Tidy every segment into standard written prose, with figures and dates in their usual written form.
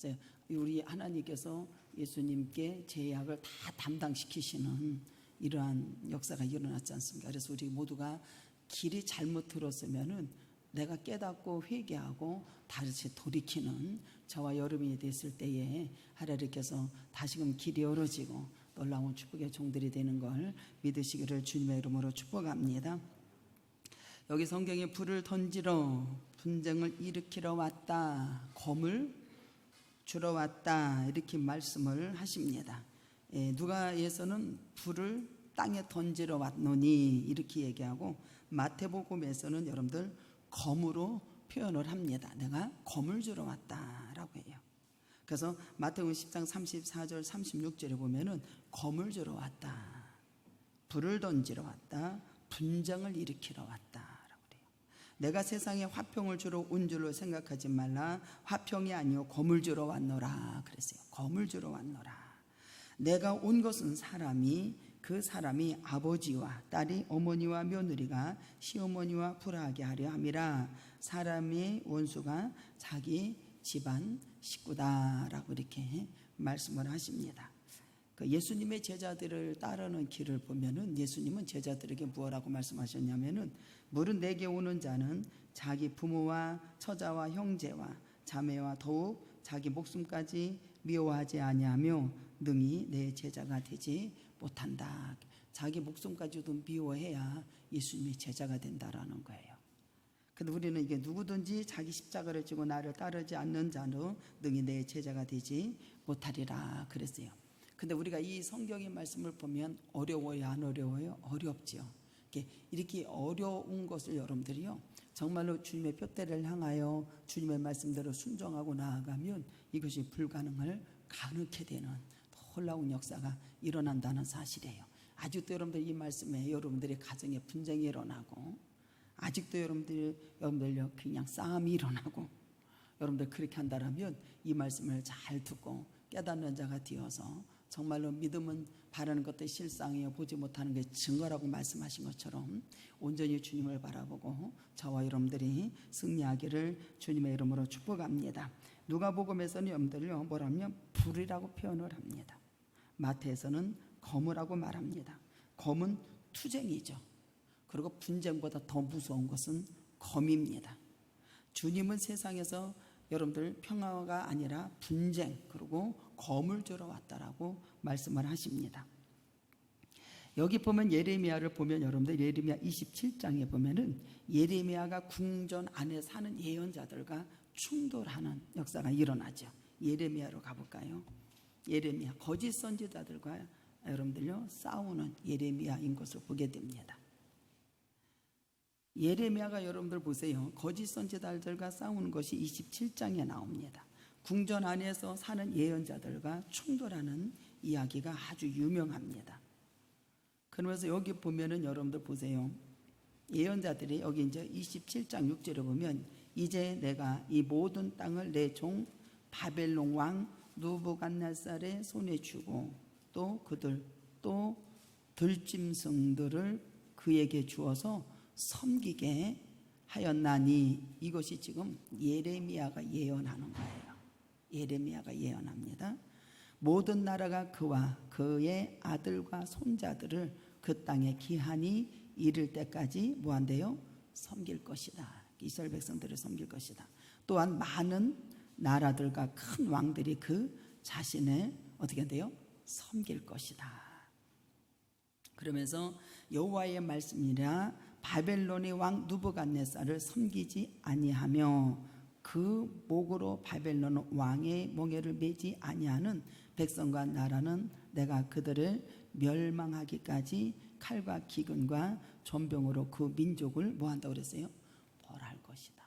그래서 우리 하나님께서 예수님께 죄악을 다 담당시키시는 이러한 역사가 일어났지 않습니까? 그래서 우리 모두가 길이 잘못 들었으면은 내가 깨닫고 회개하고 다시 돌이키는 저와 여러분이 됐을 때에 하나님께서 다시금 길이 열어지고 놀라운 축복의 종들이 되는 걸 믿으시기를 주님의 이름으로 축복합니다. 여기 성경에 불을 던지러 분쟁을 일으키러 왔다, 검을 주러 왔다 이렇게 말씀을 하십니다. 누가에서는 불을 땅에 던지러 왔노니 이렇게 얘기하고 마태복음에서는 여러분들 검으로 표현을 합니다. 내가 검을 주러 왔다라고 해요. 그래서 마태복음 10장 34절 36절에 보면은 검을 주러 왔다, 불을 던지러 왔다, 분쟁을 일으키러 왔다라고 그래요. 내가 세상에 화평을 주러 온 줄로 생각하지 말라. 화평이 아니요 검을 주러 왔노라 그랬어요. 검을 주러 왔노라. 내가 온 것은 그 사람이 아버지와 딸이 어머니와 며느리가 시어머니와 불화하게 하려 함이라. 사람의 원수가 자기 집안 식구다라고 이렇게 말씀을 하십니다. 예수님의 제자들을 따르는 길을 보면은 예수님은 제자들에게 무엇라고 말씀하셨냐면은 물은 내게 오는 자는 자기 부모와 처자와 형제와 자매와 더욱 자기 목숨까지 미워하지 아니하며 능히 내 제자가 되지 못한다. 자기 목숨까지도 미워해야 예수님의 제자가 된다라는 거예요. 근데 우리는 이게 누구든지 자기 십자가를 지고 나를 따르지 않는 자는 능히 내 제자가 되지 못하리라 그랬어요. 근데 우리가 이 성경의 말씀을 보면 어려워요, 안 어려워요? 어렵죠. 이렇게 어려운 것을 여러분들이요 정말로 주님의 푯대를 향하여 주님의 말씀대로 순종하고 나아가면 이것이 불가능을 가능케 되는 놀라운 역사가 일어난다는 사실이에요. 아직도 여러분들 이 말씀에 여러분들의 가정에 분쟁이 일어나고, 아직도 여러분들 그냥 싸움이 일어나고, 여러분들 그렇게 한다면 이 말씀을 잘 듣고 깨닫는 자가 되어서 정말로 믿음은 바라는 것도 실상이요 보지 못하는 게 증거라고 말씀하신 것처럼 온전히 주님을 바라보고 저와 여러분들이 승리하기를 주님의 이름으로 축복합니다. 누가복음에서는 여러분들요 뭐라면 불이라고 표현을 합니다. 마태에서는 검이라고 말합니다. 검은 투쟁이죠. 그리고 분쟁보다 더 무서운 것은 검입니다. 주님은 세상에서 여러분들 평화가 아니라 분쟁 그리고 검을 주러 왔다라고 말씀을 하십니다. 여기 보면 예레미야를 보면 여러분들 예레미야 27장에 보면은 예레미야가 궁전 안에 사는 예언자들과 충돌하는 역사가 일어나죠. 예레미야로 가볼까요? 예레미야 거짓 선지자들과 여러분들요 싸우는 예레미야인 것을 보게 됩니다. 예레미야가 여러분들 보세요. 거짓 선지자들과 싸우는 것이 27장에 나옵니다. 궁전 안에서 사는 예언자들과 충돌하는 이야기가 아주 유명합니다. 그러면서 여기 보면은 여러분들 보세요. 예언자들이 여기 이제 27장 6절에 보면 이제 내가 이 모든 땅을 내 종 바벨론 왕 느부갓네살의 손에 주고 또 들짐승들을 그에게 주어서 섬기게 하였나니, 이것이 지금 예레미야가 예언하는 거예요. 예레미야가 예언합니다. 모든 나라가 그와 그의 아들과 손자들을 그 땅에 기한이 이를 때까지 뭐한대요? 섬길 것이다. 이스라엘 백성들을 섬길 것이다. 또한 많은 나라들과 큰 왕들이 그 자신을 어떻게 한대요? 섬길 것이다. 그러면서 여호와의 말씀이라 바벨론의 왕 느부갓네살을 섬기지 아니하며 그 목으로 바벨론 왕의 멍에를 매지 아니하는 백성과 나라는 내가 그들을 멸망하기까지 칼과 기근과 전병으로 그 민족을 뭐 한다고 그랬어요? 벌할 것이다.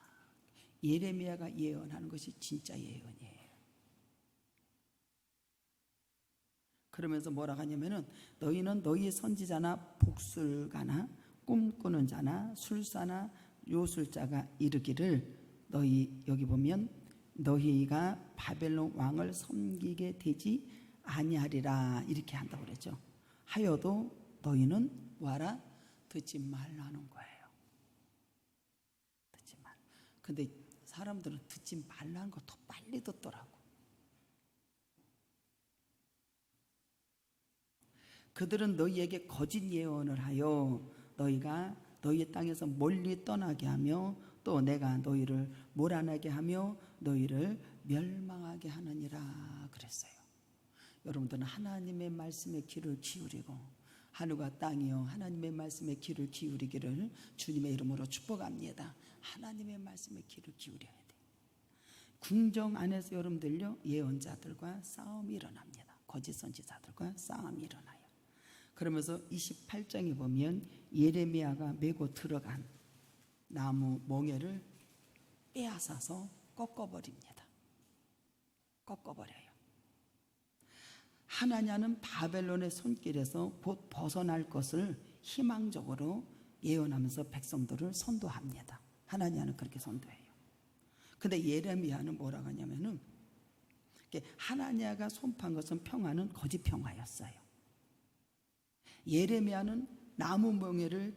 예레미야가 예언하는 것이 진짜 예언이에요. 그러면서 뭐라고 하냐면은 너희는 너희 선지자나 복술가나 꿈꾸는 자나 술사나 요술자가 이르기를 너희 여기 보면 너희가 바벨론 왕을 섬기게 되지 아니하리라 이렇게 한다고 그랬죠. 하여도 너희는 와라 듣지 말라는 거예요. 듣지 말. 근데 사람들은 듣지 말라는 거 더 빨리 듣더라고. 그들은 너희에게 거짓 예언을 하여 너희가 너희 땅에서 멀리 떠나게 하며 또 내가 너희를 몰아나게 하며 너희를 멸망하게 하느니라 그랬어요. 여러분들은 하나님의 말씀에 귀를 기울이고 하늘과 땅이요 하나님의 말씀에 귀를 기울이기를 주님의 이름으로 축복합니다. 하나님의 말씀에 귀를 기울여야 돼요. 궁정 안에서 여러분들요 예언자들과 싸움이 일어납니다. 거짓 선지자들과 싸움이 일어나요. 그러면서 28장에 보면 예레미야가 메고 들어간 나무 멍에를 빼앗아서 꺾어버립니다. 꺾어버려요. 하나냐는 바벨론의 손길에서 곧 벗어날 것을 희망적으로 예언하면서 백성들을 선도합니다. 하나냐는 그렇게 선도해요. 근데 예레미야는 뭐라고 하냐면은 하나냐가 선포한 것은 평화는 거짓 평화였어요. 예레미야는 나무 멍에를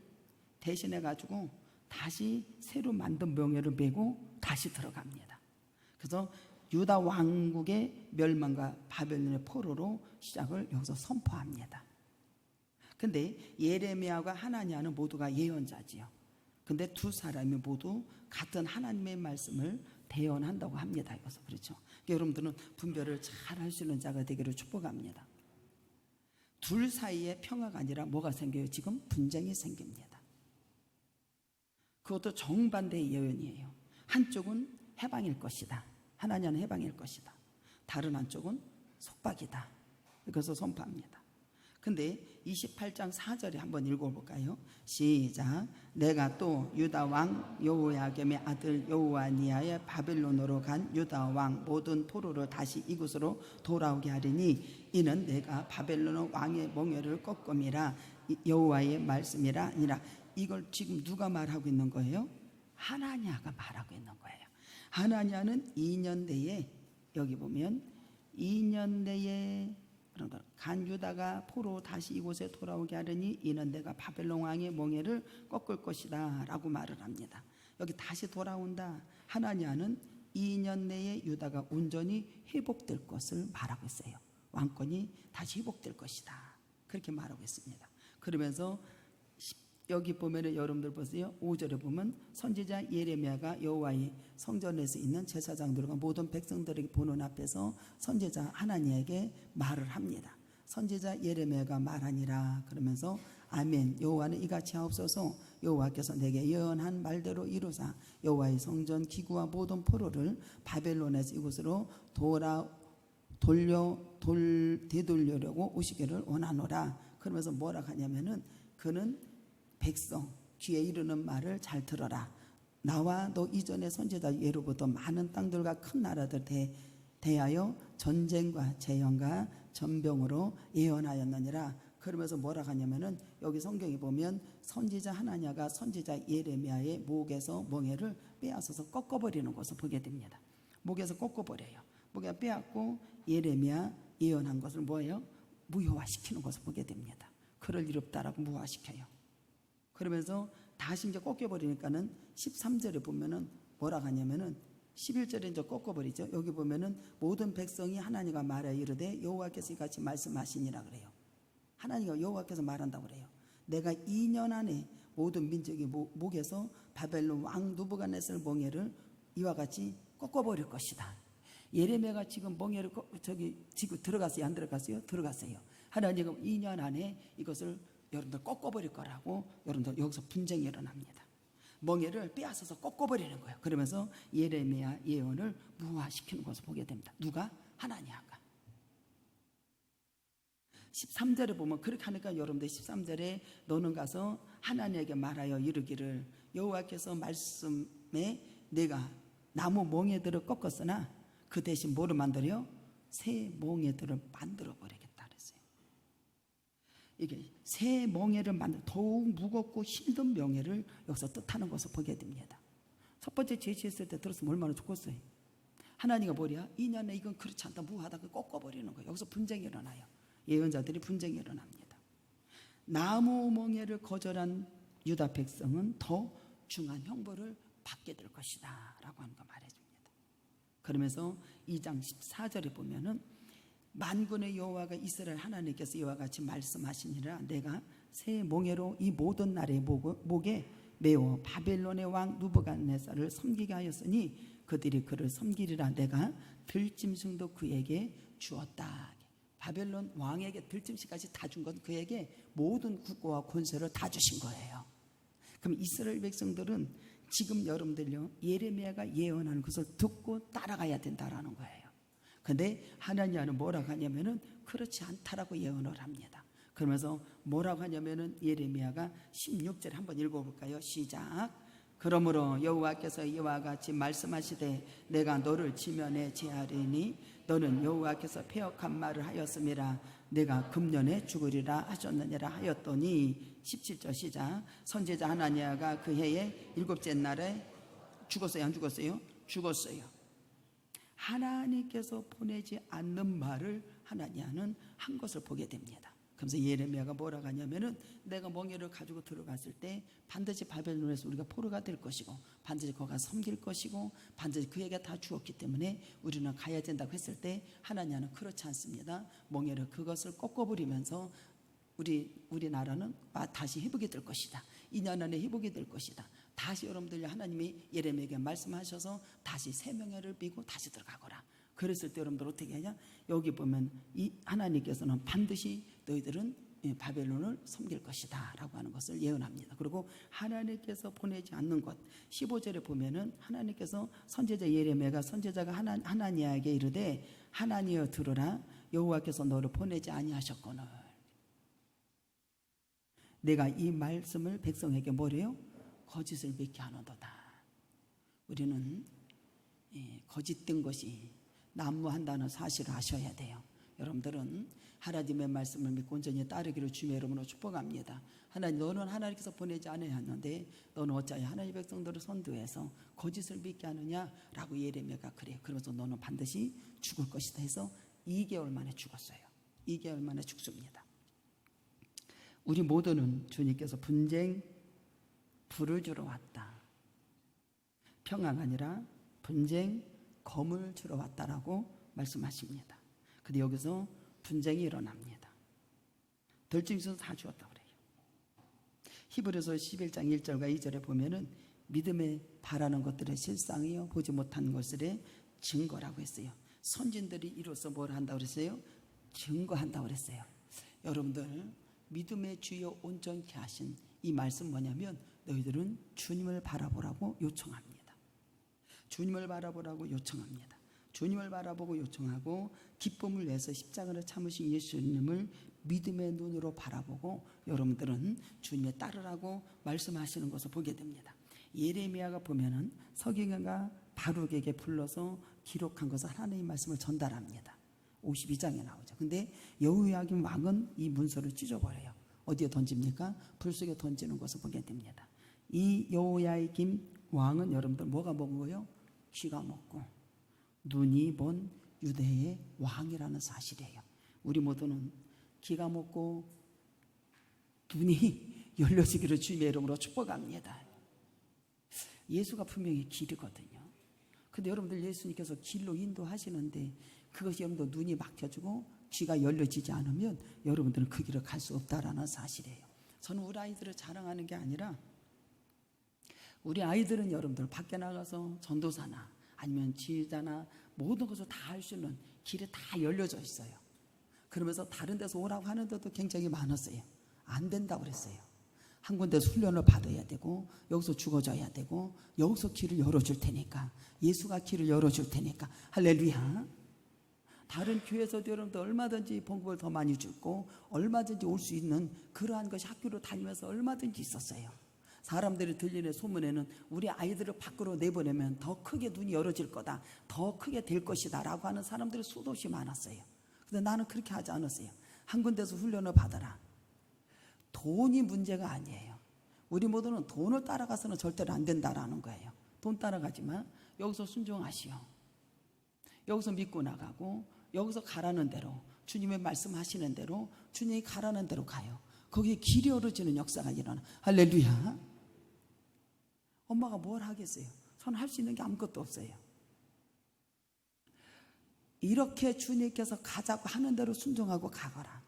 대신해 가지고 다시 새로 만든 멍에를 메고 다시 들어갑니다. 그래서 유다 왕국의 멸망과 바벨론의 포로로 시작을 여기서 선포합니다. 근데 예레미야와 하나냐는 모두가 예언자지요. 근데 두 사람이 모두 같은 하나님의 말씀을 대언한다고 합니다. 여기서 그렇죠. 여러분들은 분별을 잘 할 수 있는 자가 되기를 축복합니다. 둘 사이에 평화가 아니라 뭐가 생겨요? 지금 분쟁이 생깁니다. 그것도 정반대의 예언이에요. 한쪽은 해방일 것이다. 하나냐는 해방일 것이다. 다른 한쪽은 속박이다. 그래서 선포합니다. 근데 28장 4절에 한번 읽어볼까요? 시작. 내가 또 유다 왕 여호야김의 아들 여호아니아의 바벨론으로 간 유다 왕 모든 포로를 다시 이곳으로 돌아오게 하리니 이는 내가 바벨론 왕의 멍에를 꺾음이라 여호와의 말씀이라 아니라. 이걸 지금 누가 말하고 있는 거예요? 하나냐가 말하고 있는 거예요. 하나냐는 2년 내에 여기 보면 2년 내에 간 유다가 포로 다시 이곳에 돌아오게 하려니 이는 내가 바벨론 왕의 멍에를 꺾을 것이다 라고 말을 합니다. 여기 다시 돌아온다. 하나냐는 2년 내에 유다가 온전히 회복될 것을 말하고 있어요. 왕권이 다시 회복될 것이다 그렇게 말하고 있습니다. 그러면서 여기 보면은 여러분들 보세요. 5절에 보면 선지자 예레미야가 여호와의 성전에서 있는 제사장들과 모든 백성들에게 보는 앞에서 선지자 하나님에게 말을 합니다. 선지자 예레미야가 말하니라 그러면서 아멘 여호와는 이같이 하옵소서 여호와께서 내게 예언한 말대로 이루사 여호와의 성전 기구와 모든 포로를 바벨론에서 이곳으로 되돌려려고 오시기를 원하노라. 그러면서 뭐라 하냐면은 그는 백성 귀에 이르는 말을 잘 들어라. 나와 너 이전의 선지자 예로부터 많은 땅들과 큰 나라들 대하여 전쟁과 재앙과 전병으로 예언하였느니라. 그러면서 뭐라 하냐면은 여기 성경에 보면 선지자 하나냐가 선지자 예레미야의 목에서 멍에를 빼앗아서 꺾어버리는 것을 보게 됩니다. 목에서 꺾어버려요. 목에 빼앗고 예레미야 예언한 것을 뭐예요? 무효화시키는 것을 보게 됩니다. 그럴 일 없다라고 무효화시켜요. 그러면서 다시 이제 꺾여버리니까는 13절에 보면은 뭐라 하냐면은 11절에 이제 꺾어버리죠. 여기 보면은 모든 백성이 하나님과 말하여 이르되 여호와께서 이같이 말씀하시니라 그래요. 하나님과 여호와께서 말한다고 그래요. 내가 2년 안에 모든 민족의 목에서 바벨론 왕 느부갓네살 멍에를 이와 같이 꺾어버릴 것이다. 예레미야가 지금 멍에를 지금 들어갔어요? 안 들어갔어요? 들어갔어요. 하나님은 2년 안에 이것을 여러분들 꺾어버릴 거라고 여러분들 여기서 분쟁이 일어납니다. 멍에를 빼앗아서 꺾어버리는 거예요. 그러면서 예레미야 예언을 무화시키는 것을 보게 됩니다. 누가? 하나냐가. 13절에 보면 그렇게 하니까 여러분들 13절에 너는 가서 하나님에게 말하여 이르기를 여호와께서 말씀에 내가 나무 멍에들을 꺾었으나 그 대신 뭐를 만들어요? 새 멍에들을 만들어버리겠다 그랬어요. 이게 새 멍에를 만들 더욱 무겁고 힘든 명예를 여기서 뜻하는 것을 보게 됩니다. 첫 번째 제시했을 때 들었으면 얼마나 좋겠어요. 하나님가 뭐냐? 2년에 이건 그렇지 않다 무하다가 꺾어버리는 거예요. 여기서 분쟁이 일어나요. 예언자들이 분쟁이 일어납니다. 나무 멍에를 거절한 유다 백성은 더 중한 형벌을 받게 될 것이다 라고 하는 거 말해줍니다. 그러면서 2장 14절에 보면은 만군의 여호와가 이스라엘 하나님께서 이와 같이 말씀하시니라. 내가 새 몽에로 이 모든 나라의 목에 메어 바벨론의 왕 누부갓네살을 섬기게 하였으니 그들이 그를 섬기리라. 내가 들짐승도 그에게 주었다. 바벨론 왕에게 들짐승까지 다 준 건 그에게 모든 국고와 권세를 다 주신 거예요. 그럼 이스라엘 백성들은 지금 여러분들요, 예레미야가 예언하는 것을 듣고 따라가야 된다라는 거예요. 근데 하나님은 뭐라고 하냐면은 그렇지 않다라고 예언을 합니다. 그러면서 뭐라고 하냐면은 예레미야가 16절 한번 읽어볼까요? 시작. 그러므로 여호와께서 이와 같이 말씀하시되 내가 너를 지면에 제하리니 너는 여호와께서 패역한 말을 하였음이라. 내가 금년에 죽으리라 하셨느니라 하였더니 17절 시작. 선지자 하나니야가 그 해의 일곱째 날에 죽었어요? 안 죽었어요? 죽었어요. 하나님께서 보내지 않는 말을 하나니야는 한 것을 보게 됩니다. 그래서 예레미야가 뭐라고 하냐면은 내가 멍에를 가지고 들어갔을 때 반드시 바벨론에서 우리가 포로가 될 것이고 반드시 거기가 섬길 것이고 반드시 그에게 다 주었기 때문에 우리는 가야 된다고 했을 때 하나님은 그렇지 않습니다. 멍에를 그것을 꺾어버리면서 우리나라는 다시 회복이 될 것이다. 2년 안에 회복이 될 것이다. 다시 여러분들 하나님이 예레미야에게 말씀하셔서 다시 새 명예를 띠고 다시 들어가거라. 그랬을 때 여러분들 어떻게 하냐? 여기 보면 이 하나님께서는 반드시 너희들은 바벨론을 섬길 것이다 라고 하는 것을 예언합니다. 그리고 하나님께서 보내지 않는 것 15절에 보면은 하나님께서 선지자 예레미야가 선지자가 하나니야에게 이르되 하나니여 들으라. 여호와께서 너를 보내지 아니하셨거늘 내가 이 말씀을 백성에게 뭐래요? 거짓을 믿게 하노도다. 우리는 거짓된 것이 난무한다는 사실을 아셔야 돼요. 여러분들은 하나님의 말씀을 믿고 온전히 따르기를 주님의 이름으로 축복합니다. 하나님, 너는 하나님께서 보내지 않으셨는데 너는 어찌하여 하나님의 백성들을 선두해서 거짓을 믿게 하느냐라고 예레미야가 그래요. 그러면서 너는 반드시 죽을 것이다 해서 2개월 만에 죽었어요. 2개월 만에 죽습니다. 우리 모두는 주님께서 분쟁 불을 주러 왔다. 평화가 아니라 분쟁 검을 주러 왔다라고 말씀하십니다. 근데 여기서 분쟁이 일어납니다. 들짐승 다 주었다고 그래요. 히브리서 11장 1절과 2절에 보면은 믿음에 바라는 것들의 실상이요 보지 못한 것들의 증거라고 했어요. 선진들이 이로써 뭘 한다고 그랬어요? 증거한다고 그랬어요. 여러분들 믿음의 주여 온전케 하신 이 말씀 뭐냐면 너희들은 주님을 바라보라고 요청합니다. 주님을 바라보라고 요청합니다. 주님을 바라보고 요청하고 기쁨을 내서 십자가를 참으신 예수님을 믿음의 눈으로 바라보고 여러분들은 주님에 따르라고 말씀하시는 것을 보게 됩니다. 예레미야가 보면은 서기관과 바룩에게 불러서 기록한 것을 하나님의 말씀을 전달합니다. 52장에 나오죠. 근데 여호야김 왕은 이 문서를 찢어버려요. 어디에 던집니까? 불 속에 던지는 것을 보게 됩니다. 이 여호야김 왕은 여러분들 뭐가 먹은 거예요? 귀가 먹고 눈이 본 유대의 왕이라는 사실이에요. 우리 모두는 귀가 먹고 눈이 열려지기를 주님의 이름으로 축복합니다. 예수가 분명히 길이거든요. 근데 여러분들 예수님께서 길로 인도하시는데 그것이 여러분들 눈이 막혀지고 귀가 열려지지 않으면 여러분들은 그 길을 갈 수 없다라는 사실이에요. 저는 우리 아이들을 자랑하는 게 아니라 우리 아이들은 여러분들 밖에 나가서 전도사나 아니면 지휘자나 모든 것을 다 할 수 있는 길이 다 열려져 있어요. 그러면서 다른 데서 오라고 하는데도 굉장히 많았어요. 안 된다고 그랬어요. 한 군데서 훈련을 받아야 되고 여기서 죽어져야 되고 여기서 길을 열어줄 테니까 예수가 길을 열어줄 테니까 할렐루야. 다른 교회에서도 여러분들 얼마든지 봉급을 더 많이 주고 얼마든지 올 수 있는 그러한 것이 학교로 다니면서 얼마든지 있었어요. 사람들이 들리는 소문에는 우리 아이들을 밖으로 내보내면 더 크게 눈이 열어질 거다, 더 크게 될 것이다 라고 하는 사람들이 수도 없이 많았어요. 근데 나는 그렇게 하지 않았어요. 한 군데서 훈련을 받아라. 돈이 문제가 아니에요. 우리 모두는 돈을 따라가서는 절대로 안 된다라는 거예요. 돈 따라가지만 여기서 순종하시오. 여기서 믿고 나가고 여기서 가라는 대로 주님의 말씀하시는 대로 주님이 가라는 대로 가요. 거기에 길이 열어지는 역사가 일어나. 할렐루야. 엄마가 뭘 하겠어요? 저는 할 수 있는 게 아무것도 없어요. 이렇게 주님께서 가자고 하는 대로 순종하고 가거라.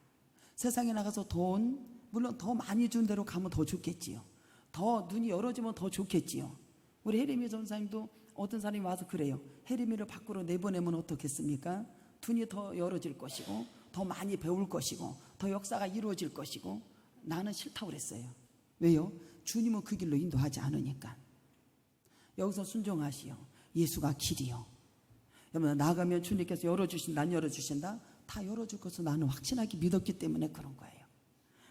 세상에 나가서 돈, 물론 더 많이 준 대로 가면 더 좋겠지요. 더 눈이 열어지면 더 좋겠지요. 우리 혜림이 전사님도 어떤 사람이 와서 그래요. 혜림이를 밖으로 내보내면 어떻겠습니까? 눈이 더 열어질 것이고 더 많이 배울 것이고 더 역사가 이루어질 것이고, 나는 싫다고 그랬어요. 왜요? 주님은 그 길로 인도하지 않으니까. 여기서 순종하시오. 예수가 길이요. 여러분, 나가면 주님께서 열어주신다, 안 열어주신다? 다 열어줄 것을 나는 확신하게 믿었기 때문에 그런 거예요.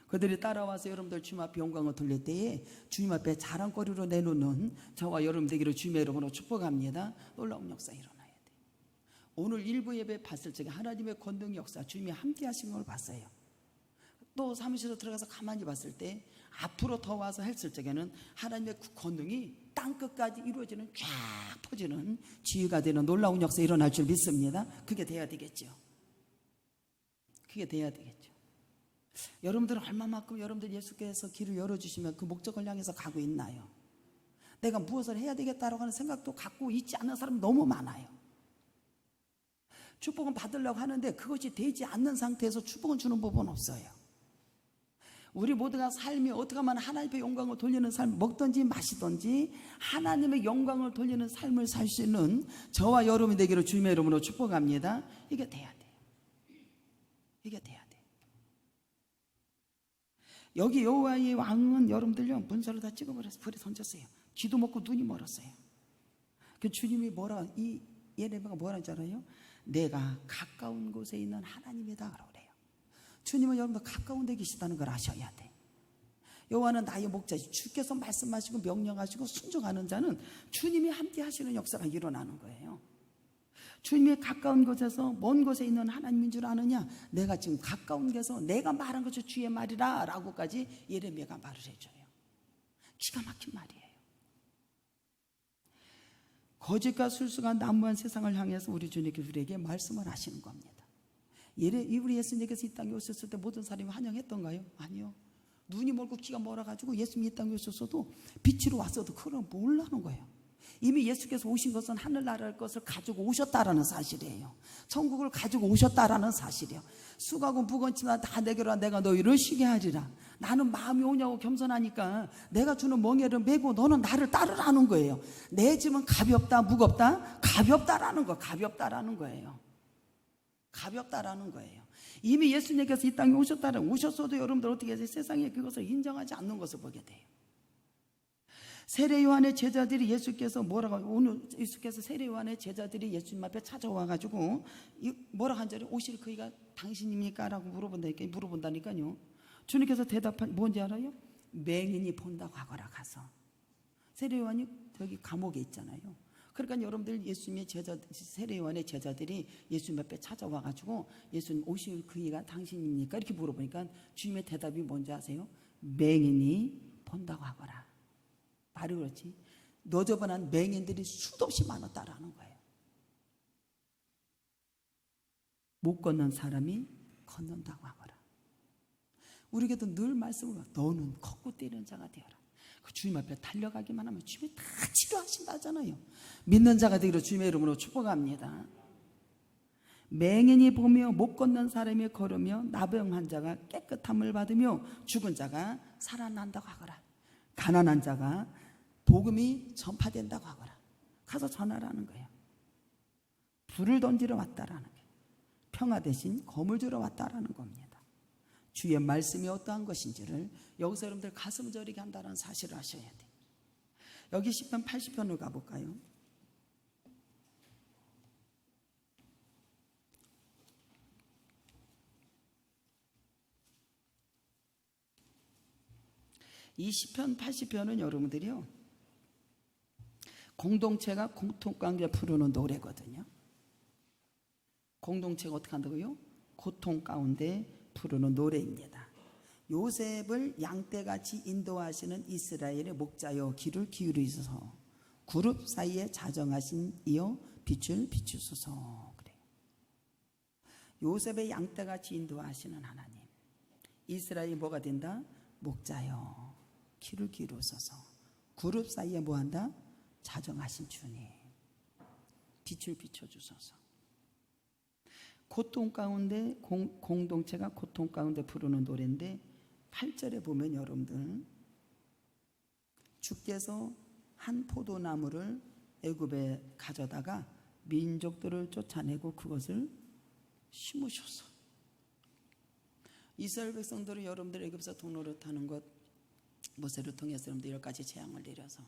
그들이 따라와서 여러분들 주님 앞에 영광을 돌릴 때에 주님 앞에 자랑거리로 내놓는 저와 여러분 되기를 주님의 이름으로 축복합니다. 놀라운 역사 일어나야 돼요. 오늘 일부 예배 봤을 적에 하나님의 권능 역사, 주님이 함께 하신 걸 봤어요. 또 사무실로 들어가서 가만히 봤을 때 앞으로 더 와서 했을 적에는 하나님의 그 권능이 땅끝까지 이루어지는, 쫙 퍼지는 지휘가 되는 놀라운 역사 일어날 줄 믿습니다. 그게 돼야 되겠죠. 그게 돼야 되겠죠. 여러분들은 얼마만큼 여러분들 예수께서 길을 열어주시면 그 목적을 향해서 가고 있나요? 내가 무엇을 해야 되겠다라고 하는 생각도 갖고 있지 않은 사람이 너무 많아요. 축복은 받으려고 하는데 그것이 되지 않는 상태에서 축복은 주는 법은 없어요. 우리 모두가 삶이 어떻게 하면 하나님의 영광을 돌리는 삶, 먹든지 마시든지 하나님의 영광을 돌리는 삶을 살 수 있는 저와 여러분이 되기를 주님의 이름으로 축복합니다. 이게 돼야 돼요. 이게 돼야 돼요. 여기 여호와의 왕은 여러분들요, 문서를 다 찍어버려서 불에 던졌어요. 귀도 먹고 눈이 멀었어요. 그 주님이 이 예레미야가 뭐라는 줄 알아요? 내가 가까운 곳에 있는 하나님이다 라고 그래요. 주님은 여러분들 가까운 데 계시다는 걸 아셔야 돼. 여호와는 나의 목자지. 주께서 말씀하시고 명령하시고 순종하는 자는 주님이 함께 하시는 역사가 일어나는 거예요. 주님이 가까운 곳에서 먼 곳에 있는 하나님인 줄 아느냐? 내가 지금 가까운 데서 내가 말한 것이 주의 말이라 라고까지 예레미야가 말을 해줘요. 기가 막힌 말이에요. 거짓과 술수가 난무한 세상을 향해서 우리 주님께서 우리에게 말씀을 하시는 겁니다. 우리 예수님께서 이 땅에 오셨을 때 모든 사람이 환영했던가요? 아니요. 눈이 멀고 귀가 멀어가지고 예수님이 이 땅에 오셨어도 빛으로 왔어도 그걸 몰라는 거예요. 이미 예수께서 오신 것은 하늘나라의 것을 가지고 오셨다라는 사실이에요. 천국을 가지고 오셨다라는 사실이에요. 수고하고 무거운 다 내게로 내가 너희를 쉬게 하리라. 나는 마음이 오냐고 겸손하니까 내가 주는 멍에를 메고 너는 나를 따르라는 거예요. 내 짐은 가볍다, 무겁다? 가볍다라는 거, 가볍다라는 거예요. 가볍다라는 거예요. 이미 예수님께서 이 땅에 오셨어도 여러분들 어떻게 해서 세상에 그것을 인정하지 않는 것을 보게 돼요. 세례 요한의 제자들이 예수께서 뭐라고, 오늘 예수께서 세례 요한의 제자들이 예수님 앞에 찾아와가지고 뭐라고 한 자리, 오실 그이가 당신입니까? 라고 물어본다니까요. 주님께서 대답한 뭔지 알아요? 맹인이 본다고 하거라. 가서 세례 요한이 저기 감옥에 있잖아요. 그러니까 여러분들 예수님의 세례 요한의 제자들이 예수님 앞에 찾아와가지고 예수님 오실 그이가 당신입니까? 이렇게 물어보니까 주님의 대답이 뭔지 아세요? 맹인이 본다고 하거라. 말이 그렇지. 너저분한 맹인들이 수도 없이 많았다라는 거예요. 못 걷는 사람이 걷는다고 하거라. 우리에게도 늘 말씀을 봐. 너는 걷고 뛰는 자가 되어라. 그 주님 앞에 달려가기만 하면 주님이 다 치료하신다잖아요. 믿는 자가 되기를 주님의 이름으로 축복합니다. 맹인이 보며 못 걷는 사람이 걸으며 나병 환자가 깨끗함을 받으며 죽은 자가 살아난다고 하거라. 가난한 자가 복음이 전파된다고 하거라. 가서 전하라는 거예요. 불을 던지러 왔다라는 거예요. 평화 대신 검을 주러 왔다라는 겁니다. 주의 말씀이 어떠한 것인지를 여기서 여러분들 가슴 저리게 한다는 사실을 아셔야 돼요. 여기 10편 80편을 가볼까요? 이 10편 80편은 여러분들이요, 공동체가 고통관계 푸르는 노래거든요. 공동체가 어떻게 한다고요? 고통 가운데 부르는 노래입니다. 요셉을 양떼같이 인도하시는 이스라엘의 목자여 귀를 기울이소서. 그룹 사이에 자정하신 이여 빛을 비추소서. 그래요. 요셉의 양떼같이 인도하시는 하나님. 이스라엘이 뭐가 된다? 목자여 귀를 기울이소서. 그룹 사이에 뭐한다? 자정하신 주님. 빛을 비춰주소서. 고통 가운데 공동체가 고통 가운데 부르는 노래인데 8절에 보면 여러분들 주께서 한 포도나무를 애굽에 가져다가 민족들을 쫓아내고 그것을 심으셨어. 이스라엘 백성들은 여러분들 애굽에서 통로를 타는 것 모세를 통해서 여러분들 10가지 재앙을 내려서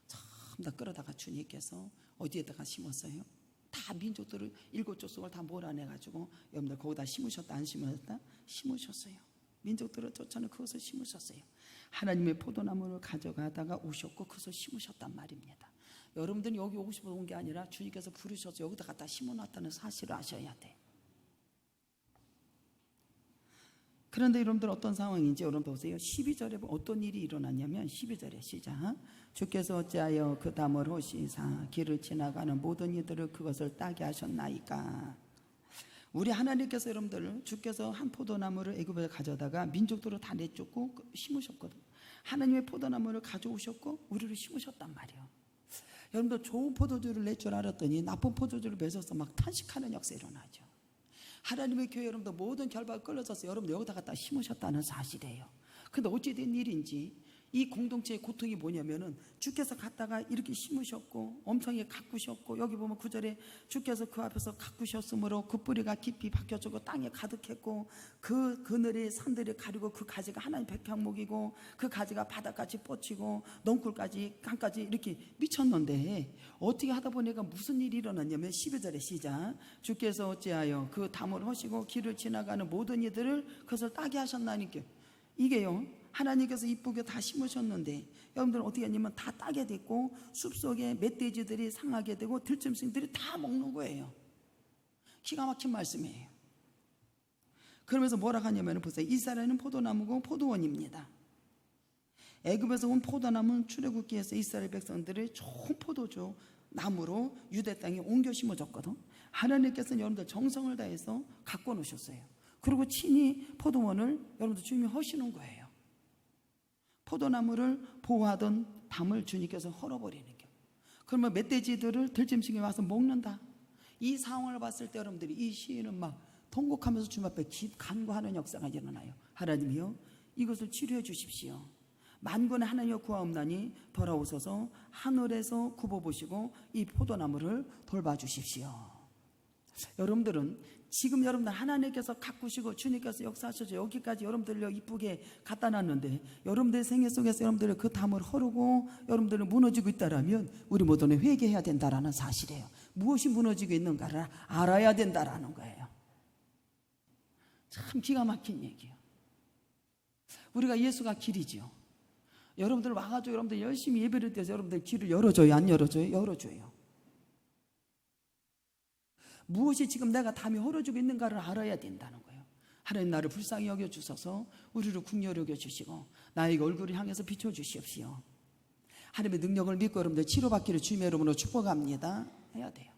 전부 다 끌어다가 주님께서 어디에다가 심었어요? 다 민족들을 7족속을 다 몰아내가지고 여러분들 거기다 심으셨다 안 심으셨다? 심으셨어요. 민족들을 쫓아내 그것을 심으셨어요. 하나님의 포도나무를 가져가다가 오셨고 그것을 심으셨단 말입니다. 여러분들은 여기 오고 싶어서 온 게 아니라 주님께서 부르셔서 여기다 갖다 심어놨다는 사실을 아셔야 돼. 그런데 여러분들 어떤 상황인지 여러분 보세요. 12절에 어떤 일이 일어났냐면 12절에 시작. 주께서 어찌하여 그 담을 호시사 길을 지나가는 모든 이들을 그것을 따게 하셨나이까. 우리 하나님께서 여러분들 주께서 한 포도나무를 애굽에 가져다가 민족들을 다 내쫓고 심으셨거든. 하나님의 포도나무를 가져오셨고 우리를 심으셨단 말이에요. 여러분들 좋은 포도주를 낼 줄 알았더니 나쁜 포도주를 맺어서 막 탄식하는 역사 일어나죠. 하나님의 교회 여러분들 모든 결박을 끌어져서 여러분들 여기다 갖다 심으셨다는 사실이에요. 근데 어찌된 일인지 이 공동체의 고통이 뭐냐면은 주께서 갖다가 이렇게 심으셨고 엄청나게 가꾸셨고 여기 보면 9절에 주께서 그 앞에서 가꾸셨으므로 그 뿌리가 깊이 박혀지고 땅에 가득했고 그 그늘이 산들이 가리고 그 가지가 하나님 백향목이고 그 가지가 바닥까지 뻗치고 넝쿨까지 강까지 이렇게 미쳤는데 어떻게 하다 보니까 무슨 일이 일어났냐면 12절에 시작. 주께서 어찌하여 그 담을 허시고 길을 지나가는 모든 이들을 그것을 따게 하셨나니까. 이게요 하나님께서 이쁘게 다 심으셨는데 여러분들은 어떻게 하냐면 다 따게 됐고 숲속에 멧돼지들이 상하게 되고 들짐승들이 다 먹는 거예요. 기가 막힌 말씀이에요. 그러면서 뭐라 하냐면 보세요. 이스라엘은 포도나무고 포도원입니다. 애굽에서 온 포도나무는 출애굽기에서 이스라엘 백성들의 좋은 포도주 나무로 유대 땅에 옮겨 심어졌거든. 하나님께서는 여러분들 정성을 다해서 갖고 놓으셨어요. 그리고 친히 포도원을 여러분들 주님이 허시는 거예요. 포도나무를 보호하던 담을 주님께서 헐어버리는 게. 그러면 멧돼지들을 들짐승이 와서 먹는다. 이 상황을 봤을 때 여러분들이 이 시인은 막 통곡하면서 주님 앞에 간구하는 역사가 일어나요. 하나님이요 이것을 치료해 주십시오. 만군의 하나님여 구하옵나니 돌아오소서 하늘에서 굽어보시고 이 포도나무를 돌봐주십시오. 여러분들은 지금 여러분들 하나님께서 가꾸시고 주님께서 역사하셔서 여기까지 여러분들을 이쁘게 갖다 놨는데 여러분들의 생애 속에서 여러분들의 그 담을 허르고 여러분들은 무너지고 있다라면 우리 모두는 회개해야 된다라는 사실이에요. 무엇이 무너지고 있는가를 알아야 된다라는 거예요. 참 기가 막힌 얘기예요. 우리가 예수가 길이지요. 여러분들 와가지고 여러분들 열심히 예배를 드려서 여러분들 길을 열어줘요 안 열어줘요? 열어줘요. 무엇이 지금 내가 담이 헐어지고 있는가를 알아야 된다는 거예요. 하나님 나를 불쌍히 여겨주셔서 우리를 긍휼히 여겨주시고 나에게 얼굴을 향해서 비춰주시옵시오. 하나님의 능력을 믿고 여러분들 치료받기를 주님의 이름으로 축복합니다 해야 돼요.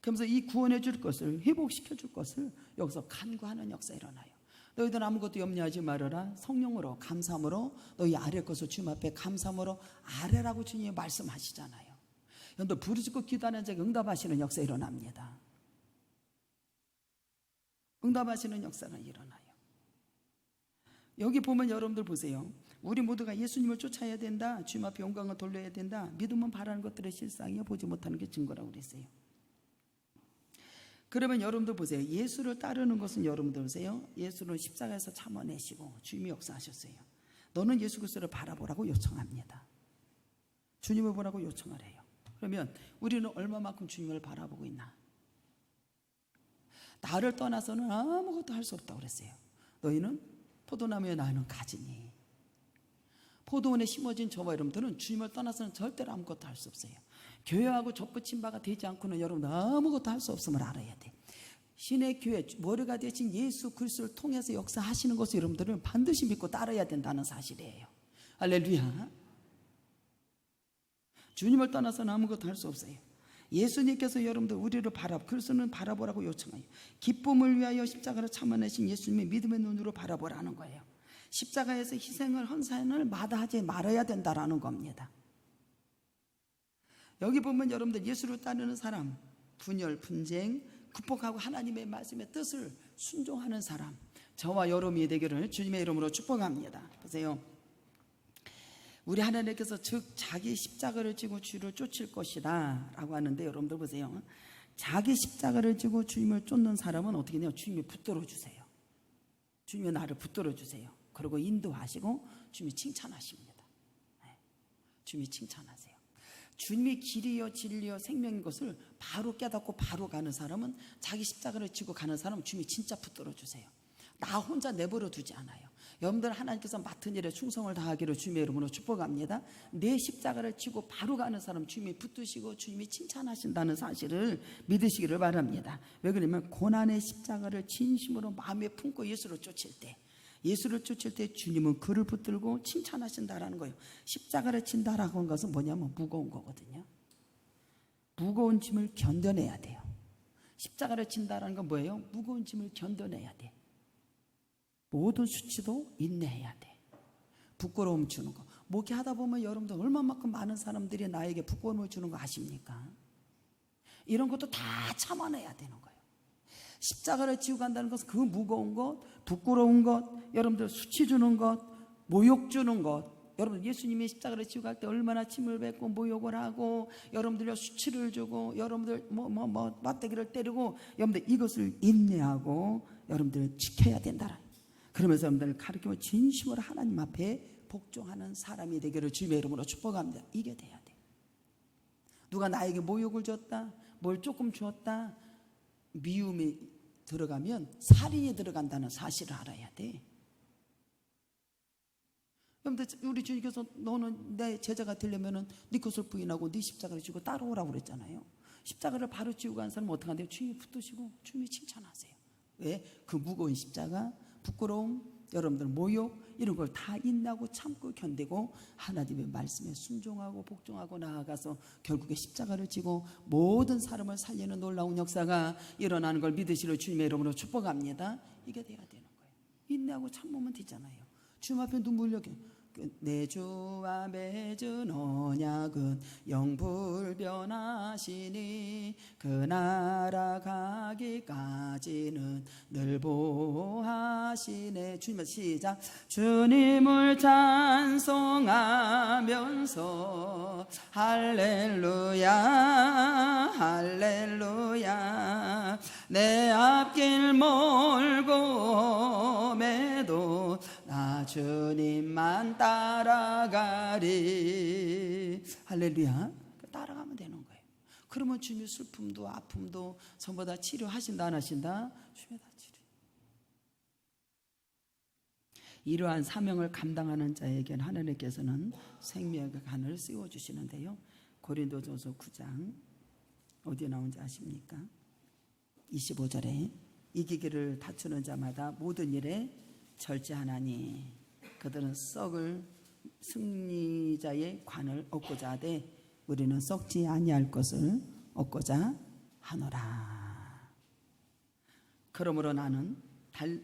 그러면서 이 구원해 줄 것을 회복시켜 줄 것을 여기서 간구하는 역사 일어나요. 너희들 아무것도 염려하지 말아라. 성령으로 감사함으로 너희 아래 것을 주님 앞에 감사함으로 아래라고 주님이 말씀하시잖아요. 여러분들 부르짖고 기도하는 자에게 응답하시는 역사 일어납니다. 응답하시는 역사가 일어나요. 여기 보면 여러분들 보세요. 우리 모두가 예수님을 쫓아야 된다. 주님 앞에 영광을 돌려야 된다. 믿음은 바라는 것들의 실상이요 보지 못하는 게 증거라고 그랬어요. 그러면 여러분들 보세요. 예수를 따르는 것은 여러분들 보세요. 예수는 십자가에서 참아내시고 주님이 역사하셨어요. 너는 예수 그리스도를 바라보라고 요청합니다. 주님을 보라고 요청을 해요. 그러면 우리는 얼마만큼 주님을 바라보고 있나? 나를 떠나서는 아무것도 할 수 없다고 그랬어요. 너희는 포도나무에 나는 가지니. 포도원에 심어진 저와 여러분들은 주님을 떠나서는 절대로 아무것도 할 수 없어요. 교회하고 접붙인 바가 되지 않고는 여러분 아무것도 할 수 없음을 알아야 돼. 신의 교회 머리가 되신 예수 그리스도를 통해서 역사하시는 것을 여러분들은 반드시 믿고 따라야 된다는 사실이에요. 할렐루야. 주님을 떠나서는 아무것도 할 수 없어요. 예수님께서 여러분들 우리를 그리스도는 바라보라고 요청해요. 기쁨을 위하여 십자가를 참아내신 예수님의 믿음의 눈으로 바라보라는 거예요. 십자가에서 희생을 헌사을 마다하지 말아야 된다라는 겁니다. 여기 보면 여러분들 예수를 따르는 사람, 분열, 분쟁 극복하고 하나님의 말씀의 뜻을 순종하는 사람, 저와 여러분이 되기를 주님의 이름으로 축복합니다. 보세요. 우리 하나님께서 즉 자기 십자가를 지고 주를 쫓을 것이다 라고 하는데, 여러분들 보세요. 자기 십자가를 지고 주님을 쫓는 사람은 어떻게 돼요? 주님이 붙들어 주세요. 주님이 나를 붙들어 주세요. 그리고 인도하시고 주님이 칭찬하십니다. 주님이 칭찬하세요. 주님이 길이요 진리요 생명인 것을 바로 깨닫고 바로 가는 사람은, 자기 십자가를 지고 가는 사람은 주님이 진짜 붙들어 주세요. 나 혼자 내버려 두지 않아요. 여러분들 하나님께서 맡은 일에 충성을 다하기를 주님의 이름으로 축복합니다. 내 십자가를 지고 바로 가는 사람 주님이 붙드시고 주님이 칭찬하신다는 사실을 믿으시기를 바랍니다. 왜 그러냐면 고난의 십자가를 진심으로 마음에 품고 예수를 쫓을 때, 예수를 쫓을 때 주님은 그를 붙들고 칭찬하신다라는 거예요. 십자가를 진다라고 하는 것은 뭐냐면 무거운 거거든요. 무거운 짐을 견뎌내야 돼요. 십자가를 진다라는 건 뭐예요? 무거운 짐을 견뎌내야 돼. 모든 수치도 인내해야 돼. 부끄러움 주는 거, 목회하다 보면 여러분들 얼마만큼 많은 사람들이 나에게 부끄러움을 주는 거 아십니까? 이런 것도 다 참아내야 되는 거예요. 십자가를 지고 간다는 것은 그 무거운 것, 부끄러운 것, 여러분들 수치 주는 것, 모욕 주는 것, 여러분 예수님이 십자가를 지고 갈 때 얼마나 침을 뱉고 모욕을 하고 여러분들 수치를 주고 여러분들 맞대기를 때리고, 여러분들 이것을 인내하고 여러분들 지켜야 된다. 그러면서 여러분들 가르치고 진심으로 하나님 앞에 복종하는 사람이 되기를 주님의 이름으로 축복합니다. 이게 돼야 돼. 누가 나에게 모욕을 줬다, 뭘 조금 주었다, 미움이 들어가면 살인이 들어간다는 사실을 알아야 돼. 여러분들 우리 주님께서 너는 내 제자가 되려면은 네 것을 부인하고 네 십자가를 지고 따라오라고 그랬잖아요. 십자가를 바로 지고 간 사람은 어떻게 한대요? 주님이 붙드시고 주님이 칭찬하세요. 왜? 그 무거운 십자가, 부끄러움, 여러분들 모욕 이런 걸 다 인내하고 참고 견디고 하나님의 말씀에 순종하고 복종하고 나아가서 결국에 십자가를 지고 모든 사람을 살리는 놀라운 역사가 일어나는 걸 믿으시려 주님의 이름으로 축복합니다. 이게 돼야 되는 거예요. 인내하고 참으면 되잖아요. 주님 앞에 눈물 흘려. 내 주와 맺은 언약은 영불변하시니 그 나라 가기까지는 늘 보하시네. 주님 시작. 주님을 찬송하면서 할렐루야 할렐루야. 내 앞길 멀고 매도 나 주님만 따라가리. 할렐루야. 따라가면 되는 거예요. 그러면 주님이 슬픔도 아픔도 전부 다 치료하신다 안 하신다? 주님이 다 치료. 이러한 사명을 감당하는 자에게는 하나님께서는 생명의 간을 씌워주시는데요, 고린도전서 9장 어디에 나온지 아십니까? 25절에 이기기를 다투는 자마다 모든 일에 절제하나니 그들은 썩을 승리자의 관을 얻고자 하되 우리는 썩지 아니할 것을 얻고자 하노라. 그러므로 나는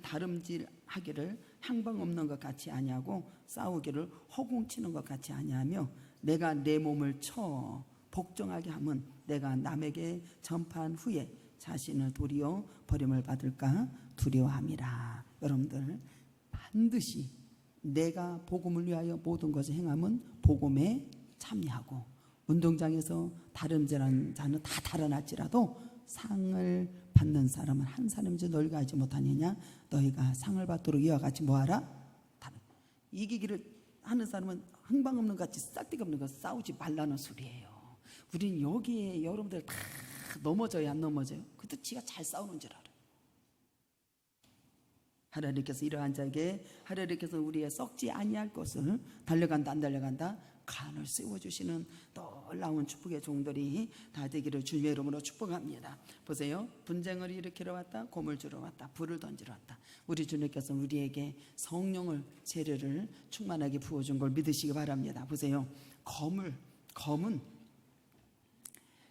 다름질하기를 향방 없는 것 같이 아니하고 싸우기를 허공치는 것 같이 아니하며 내가 내 몸을 쳐 복종하게 하면 내가 남에게 전파한 후에 자신을 도리어 버림을 받을까 두려워함이라. 여러분들 반드시 내가 복음을 위하여 모든 것을 행하면 복음에 참여하고, 운동장에서 다름질하는 자는 다 달아날지라도 상을 받는 사람은 한 사람인지 너희가 알지 못하느냐? 너희가 상을 받도록 이와 같이 뭐하라? 이기기를 하는 사람은 흥방 없는 것 같이 쌀데기 없는 것 싸우지 말라는 소리예요. 우린 여기에 여러분들 다 넘어져요 안 넘어져요? 그것도 지가 잘 싸우는 줄 알아요. 하나님께서 이러한 자에게 하나님께서 우리의 썩지 아니할 것을 달려간다 안 달려간다 간을 세워주시는 놀라운 축복의 종들이 다 되기를 주님의 이름으로 축복합니다. 보세요. 분쟁을 일으키러 왔다, 고물 주러 왔다, 불을 던지러 왔다. 우리 주님께서 우리에게 성령을 세례를 충만하게 부어준 걸 믿으시기 바랍니다. 보세요. 검은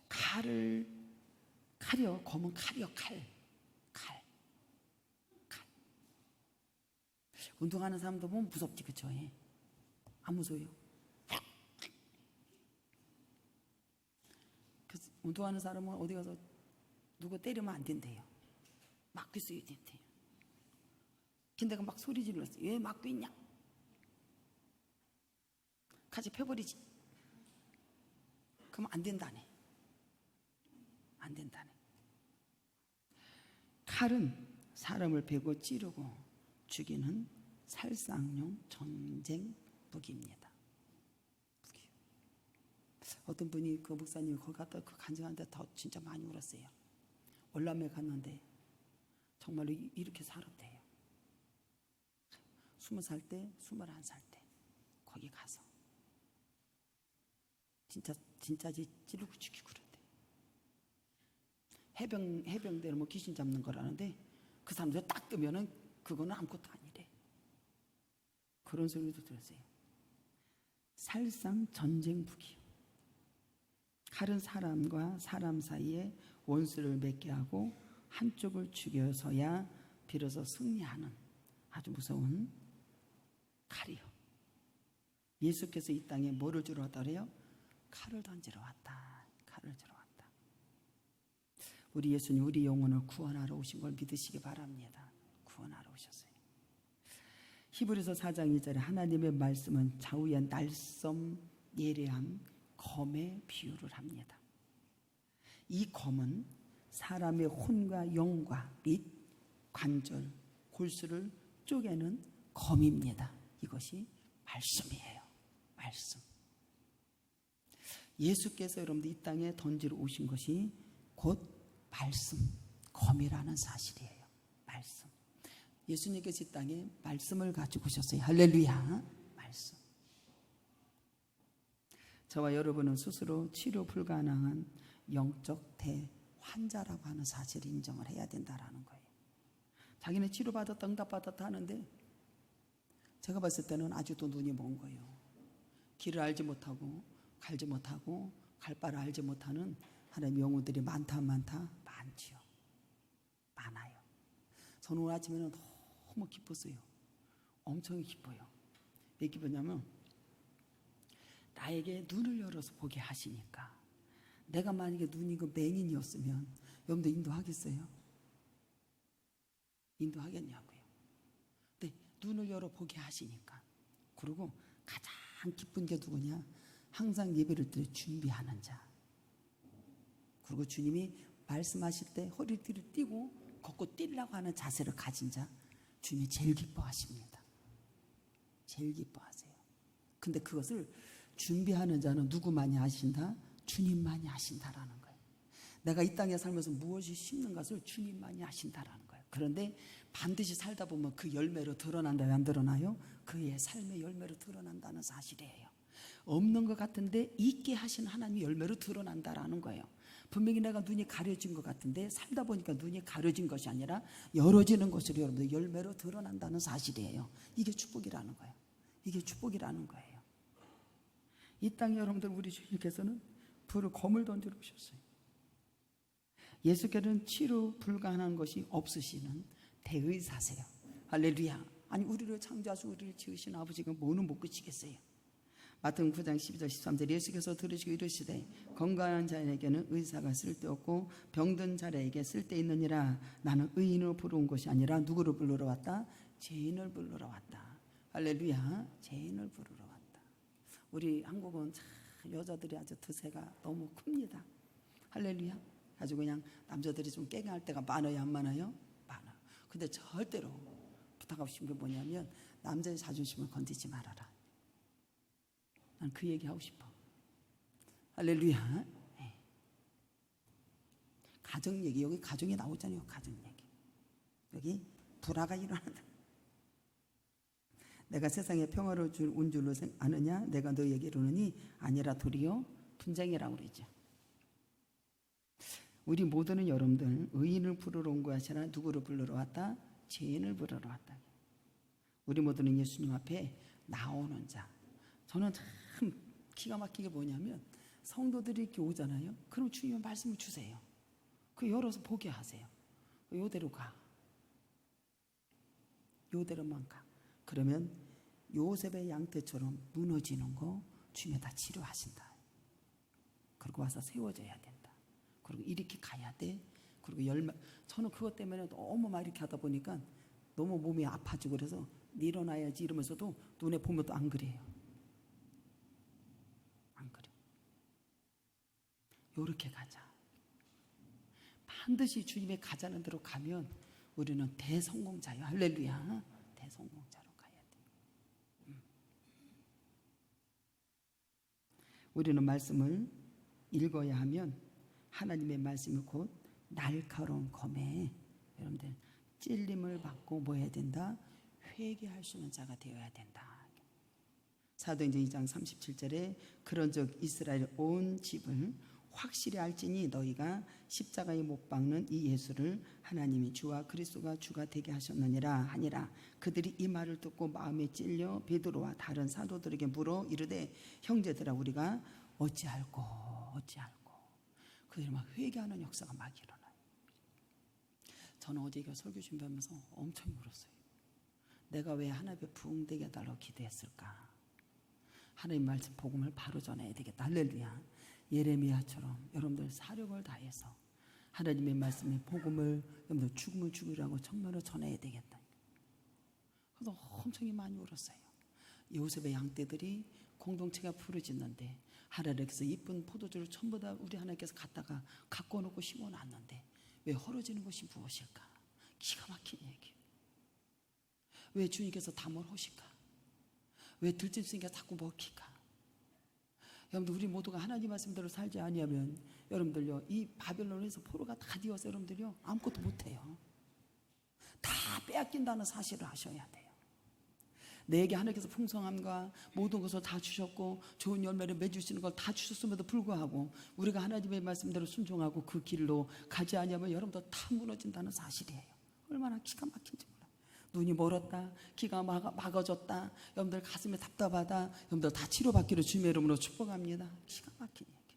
칼이요. 검은 칼이요. 칼. 운동하는 사람도 보면 무섭지, 그쵸? 안 무서워요. 운동하는 사람은 어디 가서 누구 때리면 안 된대요. 맞고 있어야 된대요. 근데 내가 막 소리 질렀어요. 왜 맞고 있냐? 같이 펴버리지. 그럼 안 된다네. 안 된다네. 칼은 사람을 베고 찌르고 죽이는 살상용 전쟁 무기입니다. 무기. 어떤 분이 그 목사님이 거기 갔다 그 간증하는데 더 진짜 많이 울었어요. 월남에 갔는데 정말로 이렇게 살았대요. 20살 때, 21살 때 거기 가서 진짜지 찌르고 죽이고 그런데 해병대는 뭐 귀신 잡는 거라는데 그 사람들 딱 뜨면은 그거는 아무것도 아니래. 그런 소리도 들었어요. 살상 전쟁 무기. 칼은 사람과 사람 사이에 원수를 맺게 하고 한쪽을 죽여서야 비로소 승리하는 아주 무서운 칼이요. 예수께서 이 땅에 뭐를 주러 왔다래요? 칼을 던지러 왔다. 칼을 주러 왔다. 우리 예수님 우리 영혼을 구원하러 오신 걸 믿으시기 바랍니다. 구원하러 오셨어요. 히브리서 4장 2절에 하나님의 말씀은 좌우의 날섬 예리한 검의 비유를 합니다. 이 검은 사람의 혼과 영과 및 관절, 골수를 쪼개는 검입니다. 이것이 말씀이에요. 말씀. 예수께서 여러분들 이 땅에 던지러 오신 것이 곧 말씀, 검이라는 사실이에요. 말씀. 예수님께서 이 땅에 말씀을 가지고 오셨어요. 할렐루야. 말씀. 저와 여러분은 스스로 치료 불가능한 영적 대환자라고 하는 사실을 인정을 해야 된다는 거예요. 자기는 치료받았다 응답받았다 하는데 제가 봤을 때는 아직도 눈이 먼 거예요. 길을 알지 못하고 갈지 못하고 갈 바를 알지 못하는 하나님의 영혼들이 많지요. 많아요. 저는 오늘 아침에는 너무 기뻤어요. 엄청 기뻐요. 왜 기쁘냐면 나에게 눈을 열어서 보게 하시니까. 내가 만약에 눈이 그 맹인이었으면 여러분들 인도하겠어요? 인도하겠냐고요. 근데 눈을 열어 보게 하시니까. 그리고 가장 기쁜 게 누구냐? 항상 예배를 드릴 준비하는 자. 그리고 주님이 말씀하실 때 허리띠를 띠고 걷고 뛰려고 하는 자세를 가진 자, 주님이 제일 기뻐하십니다. 제일 기뻐하세요. 근데 그것을 준비하는 자는 누구만이 하신다? 주님만이 하신다라는 거예요. 내가 이 땅에 살면서 무엇이 심는 것을 주님만이 하신다라는 거예요. 그런데 반드시 살다 보면 그 열매로 드러난다. 왜 안 드러나요? 그의 삶의 열매로 드러난다는 사실이에요. 없는 것 같은데 있게 하신 하나님의 열매로 드러난다라는 거예요. 분명히 내가 눈이 가려진 것 같은데 살다 보니까 눈이 가려진 것이 아니라 열어지는 것으로 여러분들 열매로 드러난다는 사실이에요. 이게 축복이라는 거예요. 이게 축복이라는 거예요. 이 땅에 여러분들 우리 주님께서는 불을 검을 던지러 오셨어요. 예수께서는 치료 불가능한 것이 없으시는 대의사세요. 할렐루야. 아니 우리를 창조하시고 우리를 지으신 아버지가 뭐는 못 그치겠어요. 마태복음 9장 12절 13절 예수께서 들으시고 이르시되 건강한 자에게는 의사가 쓸데없고 병든 자에게 쓸데있느니라. 나는 의인을 부르는 것이 아니라 누구를 부르러 왔다? 죄인을 부르러 왔다. 할렐루야. 죄인을 부르러 왔다. 우리 한국은 참 여자들이 아주 드세가 너무 큽니다. 할렐루야. 아주 그냥 남자들이 좀 깽할 때가 많아요, 안 많아요? 많아. 근데 절대로 부탁하고 싶은 게 뭐냐면 남자의 자존심을 건드리지 말아라. 난 그 얘기 하고 싶어. 할렐루야. 네. 가정 얘기, 여기 가정이 나오잖아요. 가정 얘기. 여기 불화가 일어난다. 내가 세상에 평화를 온 줄로 아느냐? 내가 너희에게 이르노니 아니라 도리어 분쟁이라고 그러죠. 우리 모두는 여러분들 의인을 부르러 온 것이 아니라 누구를 부르러 왔다? 죄인을 부르러 왔다. 우리 모두는 예수님 앞에 나오는 자. 저는 참 기가 막히게 뭐냐면 성도들이 이렇게 오잖아요. 그럼 주님의 말씀을 주세요. 그 열어서 보게 하세요. 요대로 가. 요대로만 가. 그러면 요셉의 양떼처럼 무너지는 거 주님이 다 치료하신다. 그리고 와서 세워져야 된다. 그리고 이렇게 가야 돼. 그리고 저는 그것 때문에 너무 막 이렇게 하다 보니까 너무 몸이 아파지고 그래서 일어나야지 이러면서도 눈에 보면 또 안 그래요. 안 그래. 요렇게 가자. 반드시 주님의 가자는 대로 가면 우리는 대성공자예요. 할렐루야. 대성공자로 가야 돼. 우리는 말씀을 읽어야 하면 하나님의 말씀이 곧 날카로운 검에 여러분들 찔림을 받고 뭐 해야 된다? 회개할 수 있는 자가 되어야 된다. 사도행전 2장 37절에 그런즉 이스라엘 온 집을 확실히 알지니 너희가 십자가에 못 박는 이 예수를 하나님이 주와 그리스도가 주가 되게 하셨느니라 하니라. 그들이 이 말을 듣고 마음에 찔려 베드로와 다른 사도들에게 물어 이르되 형제들아 우리가 어찌할꼬. 그들이 막 회개하는 역사가 막 일어나요. 저는 어제 이거 설교 준비하면서 엄청 울었어요. 내가 왜 하나님의 부흥되게 해달라고 기도했을까? 하나님 말씀 복음을 바로 전해야 되겠다. 할렐루야. 예레미야처럼 여러분들 사력을 다해서 하나님의 말씀의 복음을 여러분들 죽으면 죽으라고 정말로 전해야 되겠다. 그래서 엄청 많이 울었어요. 요셉의 양떼들이 공동체가 부르짖는데 하나님께서 이쁜 포도주를 전부 다 우리 하나님께서 갖고 놓고 심어놨는데 왜 헐어지는 것이 무엇일까? 기가 막힌 얘기. 왜 주님께서 담을하실까? 왜 들짐승이가 자꾸 먹힐까? 여러분들 우리 모두가 하나님 말씀대로 살지 아니하면 여러분들요 이 바벨론에서 포로가 다 되어서 여러분들요 아무것도 못해요. 다 빼앗긴다는 사실을 아셔야 돼요. 내게 하나님께서 풍성함과 모든 것을 다 주셨고 좋은 열매를 맺으시는 걸 다 주셨음에도 불구하고 우리가 하나님의 말씀대로 순종하고 그 길로 가지 아니하면 여러분들 다 무너진다는 사실이에요. 얼마나 기가 막힌지 몰라요. 눈이 멀었다, 귀가 막아졌다, 여러분들 가슴이 답답하다, 여러분들 다 치료받기를 주님의 이름으로 축복합니다. 기가 막힌 얘기.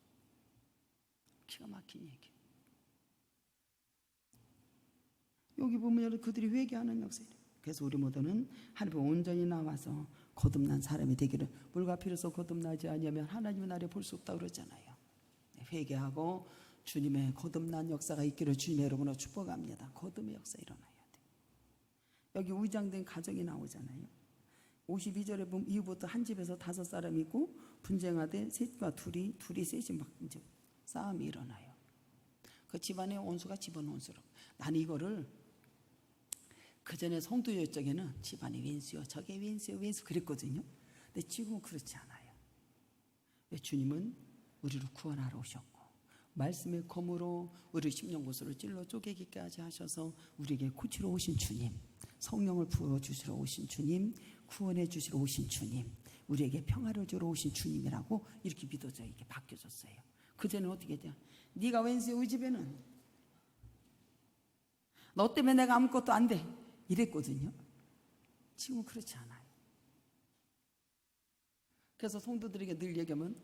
기가 막힌 얘기. 여기 보면 여러분 그들이 회개하는 역사예요. 그래서 우리 모두는 하나님 온전히 나와서 거듭난 사람이 되기를. 물과 피로서 거듭나지 아니하면 하나님의 나라에 볼 수 없다고 그러잖아요. 회개하고 주님의 거듭난 역사가 있기를 주님의 이름으로 축복합니다. 거듭의 역사 일어나야 돼요. 여기 위장된 가정이 나오잖아요. 52절에 보면 이후부터 한 집에서 5사람이 있고 분쟁하되 셋과 둘이 셋이 막 이제 싸움이 일어나요. 그 집안의 원수가 집안 원수로. 나는 이거를 그 전에 성도 열정에는 집안이 왼수요, 저게 왼수요, 왼수 그랬거든요. 근데 지금은 그렇지 않아요. 주님은 우리를 구원하러 오셨고 말씀의 검으로 우리 심령고수를 찔러 쪼개기까지 하셔서 우리에게 고치러 오신 주님, 성령을 부어주시러 오신 주님, 구원해 주시러 오신 주님, 우리에게 평화를 주러 오신 주님이라고 이렇게 믿어져 이렇게 바뀌어졌어요. 그전에는 어떻게 돼요? 네가 왼수요, 우리 집에는 너 때문에 내가 아무것도 안 돼 이랬거든요. 지금은 그렇지 않아요. 그래서 성도들에게 늘 얘기하면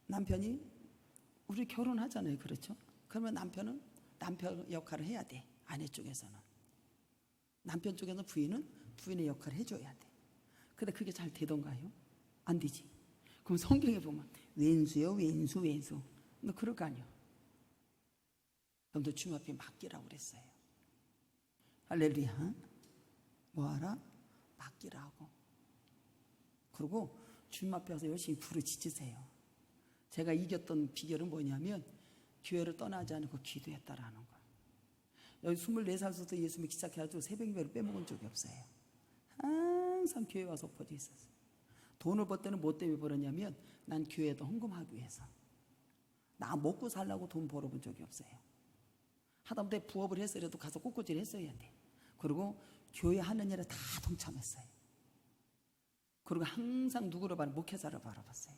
남편이 우리 결혼하잖아요. 그렇죠? 그러면 남편은 남편 역할을 해야 돼. 아내 쪽에서는. 남편 쪽에서는 부인은 부인의 역할을 해줘야 돼. 근데 그게 잘 되던가요? 안 되지. 그럼 성경에 보면 왼수요, 왼수. 너 그럴 거 아니야. 너도 주님 앞에 맡기라고 그랬어요. 할렐루야. 뭐하라? 맡기라고. 그리고 주님 앞에 와서 열심히 부르짖으세요. 제가 이겼던 비결은 뭐냐면 교회를 떠나지 않고 기도했다라는 거예요. 여기 24살부터 예수 믿기 시작해가지고 새벽 예배를 빼먹은 적이 없어요. 항상 교회 와서 엎어져 있었어요. 돈을 벌 때는 뭐 때문에 벌었냐면 난 교회에도 헌금하기 위해서. 나 먹고 살라고 돈 벌어본 적이 없어요. 하다못해 부업을 했어라도 가서 꽃꽂이를 했어야 돼. 그리고 교회 하는 일에 다 동참했어요. 그리고 항상 누구를 바라? 목회자를 바라봤어요.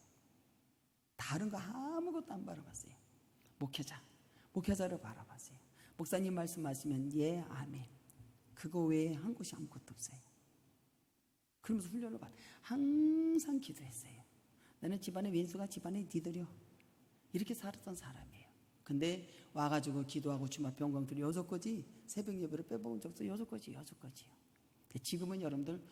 다른 거 아무것도 안 바라봤어요. 목회자를 바라봤어요. 목사님 말씀하시면 예, 아멘. 그거 외에 한 곳이 아무것도 없어요. 그러면서 훈련을 받아. 항상 기도했어요. 나는 집안의 왼수가 집안의 니들이요. 이렇게 살았던 사람이에요. 근데 와가지고 기도하고 주말 병광들이 6거지 새벽 예배를 빼먹은 적도 6거지요. 지금은 여러분들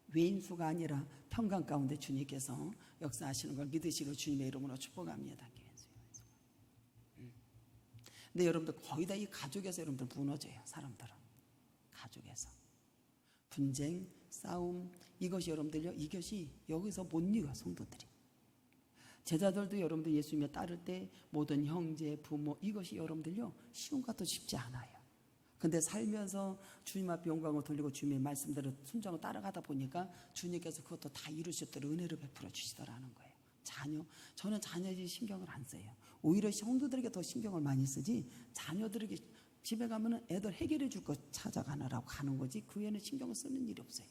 왼수가 아니라 평강 가운데 주님께서 역사하시는 걸 믿으시고 주님의 이름으로 축복합니다. 근데 여러분들 거의 다 이 가족에서 여러분들 무너져요. 사람들은 가족에서 분쟁, 싸움, 이것이 여러분들요, 이것이 여기서 못 이겨. 성도들이, 제자들도 여러분들 예수님에 따를 때 모든 형제, 부모, 이것이 여러분들요 쉬운 것도 쉽지 않아요. 근데 살면서 주님 앞에 영광을 돌리고 주님의 말씀대로 순종을 따라가다 보니까 주님께서 그것도 다 이루셨도록 은혜를 베풀어 주시더라는 거예요. 자녀, 저는 자녀들이 신경을 안 써요. 오히려 성도들에게 더 신경을 많이 쓰지, 자녀들에게 집에 가면은 애들 해결해 줄 거 찾아가느라고 가는 거지, 그 애는 신경을 쓰는 일이 없어요.